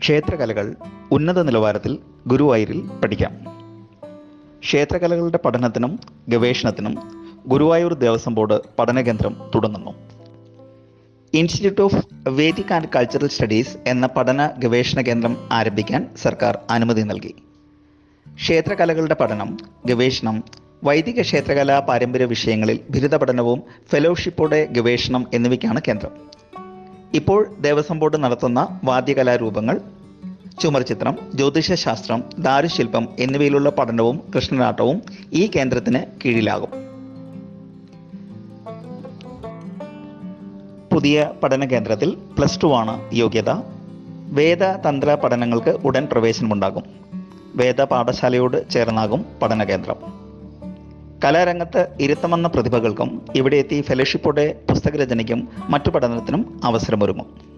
ക്ഷേത്രകലകൾ ഉന്നത നിലവാരത്തിൽ ഗുരുവായൂരിൽ പഠിക്കാം. ക്ഷേത്രകലകളുടെ പഠനത്തിനും ഗവേഷണത്തിനും ഗുരുവായൂർ ദേവസ്വം ബോർഡ് പഠനകേന്ദ്രം തുടങ്ങുന്നു. Institute of Vedic and cultural studies എന്ന പഠന ഗവേഷണ കേന്ദ്രം ആരംഭിക്കാൻ സർക്കാർ അനുമതി നൽകി. ക്ഷേത്രകലകളുടെ പഠനം, ഗവേഷണം, വൈദിക ക്ഷേത്രകലാ പാരമ്പര്യ വിഷയങ്ങളിൽ ബിരുദ പഠനവും ഫെലോഷിപ്പോടെ ഗവേഷണം എന്നിവയ്ക്കാണ് കേന്ദ്രം. ഇപ്പോൾ ദേവസ്വം ബോർഡ് നടത്തുന്ന വാദ്യകലാരൂപങ്ങൾ, ചുമർചിത്രം, ജ്യോതിഷശാസ്ത്രം, ദാരുശില്പം എന്നിവയിലുള്ള പഠനവും കൃഷ്ണനാട്ടവും ഈ കേന്ദ്രത്തിന് കീഴിലാകും. പുതിയ പഠന കേന്ദ്രത്തിൽ +2 ആണ് യോഗ്യത. വേദതന്ത്ര പഠനങ്ങൾക്ക് ഉടൻ പ്രവേശനമുണ്ടാകും. വേദ പാഠശാലയോട് ചേർന്നാകും പഠന കേന്ദ്രം. കലാരംഗത്ത് ഇരുത്തമെന്ന പ്രതിഭകൾക്കും ഇവിടെ എത്തി ഫെലോഷിപ്പോടെ പുസ്തകരചനയ്ക്കും മറ്റു പഠനത്തിനും അവസരമൊരുങ്ങും.